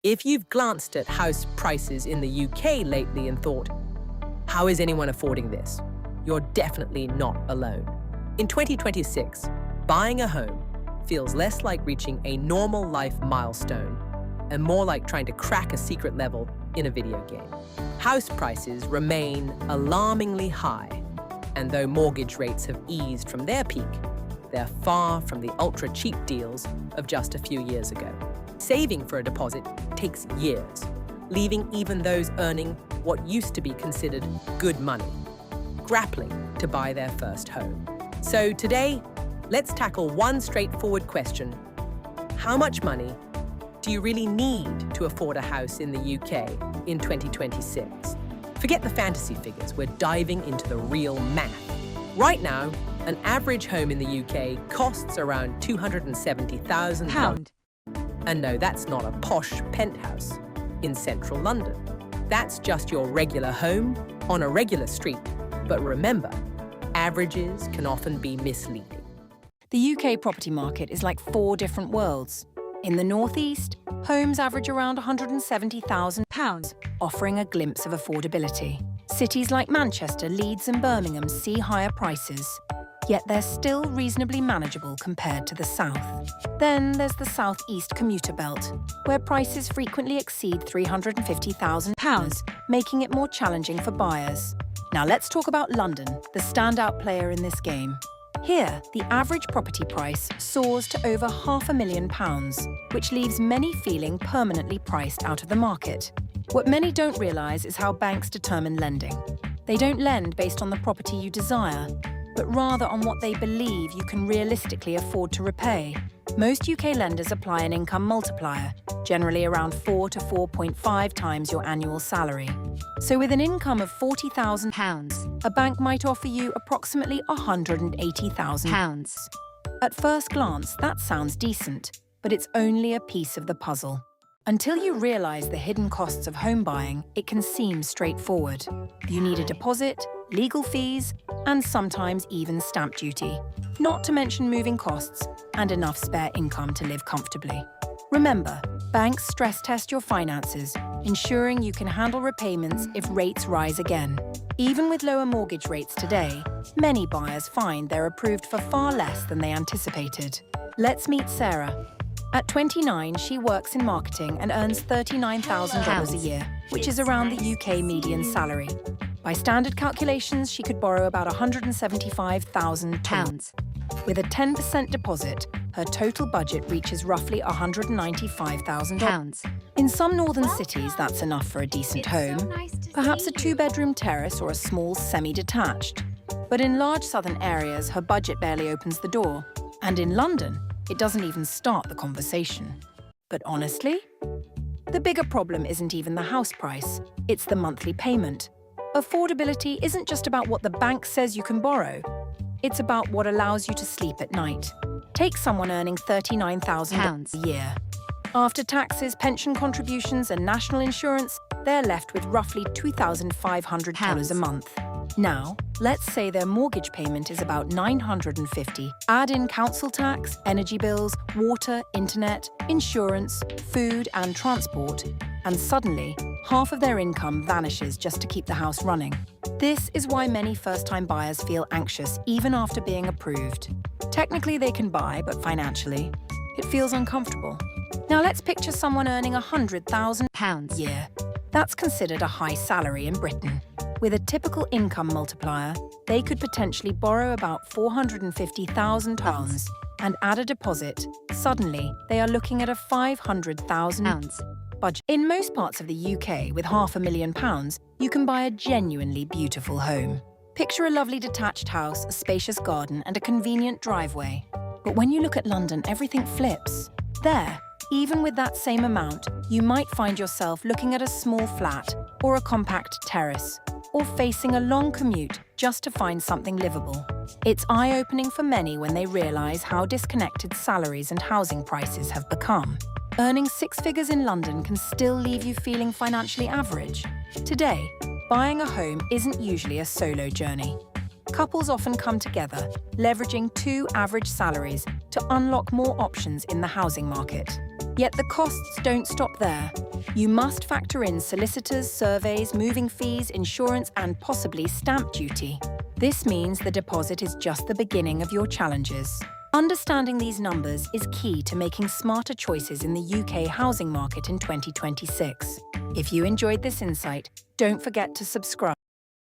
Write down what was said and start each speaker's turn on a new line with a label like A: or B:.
A: If you've glanced at house prices in the UK lately and thought, how is anyone affording this? You're definitely not alone. In 2026, buying a home feels less like reaching a normal life milestone and more like trying to crack a secret level in a video game. House prices remain alarmingly high, and though mortgage rates have eased from their peak, they're far from the ultra-cheap deals of just a few years ago. Saving for a deposit takes years, leaving even those earning what used to be considered good money grappling to buy their first home. So today, let's tackle one straightforward question. How much money do you really need to afford a house in the UK in 2026? Forget the fantasy figures, we're diving into the real math. Right now, an average home in the UK costs around £270,000. And no, that's not a posh penthouse in central London. That's just your regular home on a regular street. But remember, averages can often be misleading.
B: The UK property market is like 4 different worlds. In the northeast, homes average around £170,000, offering a glimpse of affordability. Cities like Manchester, Leeds and Birmingham see higher prices, yet they're still reasonably manageable compared to the south. Then there's the southeast commuter belt, where prices frequently exceed £350,000, making it more challenging for buyers. Now let's talk about London, the standout player in this game. Here, the average property price soars to over £500,000, which leaves many feeling permanently priced out of the market. What many don't realise is how banks determine lending. They don't lend based on the property you desire, but rather on what they believe you can realistically afford to repay. Most UK lenders apply an income multiplier, generally around 4 to 4.5 times your annual salary. So with an income of £40,000, a bank might offer you approximately £180,000. At first glance, that sounds decent, but it's only a piece of the puzzle. Until you realise the hidden costs of home buying, it can seem straightforward. You need a deposit, legal fees, and sometimes even stamp duty, not to mention moving costs and enough spare income to live comfortably. Remember, banks stress test your finances, ensuring you can handle repayments if rates rise again. Even with lower mortgage rates today, many buyers find they're approved for far less than they anticipated. Let's meet Sarah. At 29, she works in marketing and earns £39,000 a year, which is around the UK median salary. By standard calculations, she could borrow about £175,000. With a 10% deposit, her total budget reaches roughly £195,000. In some northern cities, that's enough for a decent home, perhaps a 2-bedroom terrace or a small semi-detached. But in large southern areas, her budget barely opens the door. And in London, it doesn't even start the conversation. But honestly, the bigger problem isn't even the house price, it's the monthly payment. Affordability isn't just about what the bank says you can borrow, it's about what allows you to sleep at night. Take someone earning £39,000 a year. After taxes, pension contributions and national insurance, they're left with roughly £2,500 a month. Now, let's say their mortgage payment is about £950. Add in council tax, energy bills, water, internet, insurance, food and transport, and suddenly, half of their income vanishes just to keep the house running. This is why many first-time buyers feel anxious even after being approved. Technically they can buy, but financially, it feels uncomfortable. Now let's picture someone earning £100,000 a year. That's considered a high salary in Britain. With a typical income multiplier, they could potentially borrow about £450,000 and add a deposit. Suddenly, they are looking at a £500,000 budget. In most parts of the UK, with £500,000, you can buy a genuinely beautiful home. Picture a lovely detached house, a spacious garden, and a convenient driveway. But when you look at London, everything flips. There, even with that same amount, you might find yourself looking at a small flat or a compact terrace, or facing a long commute just to find something livable. It's eye-opening for many when they realise how disconnected salaries and housing prices have become. Earning 6 figures in London can still leave you feeling financially average. Today, buying a home isn't usually a solo journey. Couples often come together, leveraging 2 average salaries to unlock more options in the housing market. Yet the costs don't stop there. You must factor in solicitors, surveys, moving fees, insurance, and possibly stamp duty. This means the deposit is just the beginning of your challenges. Understanding these numbers is key to making smarter choices in the UK housing market in 2026. If you enjoyed this insight, don't forget to subscribe.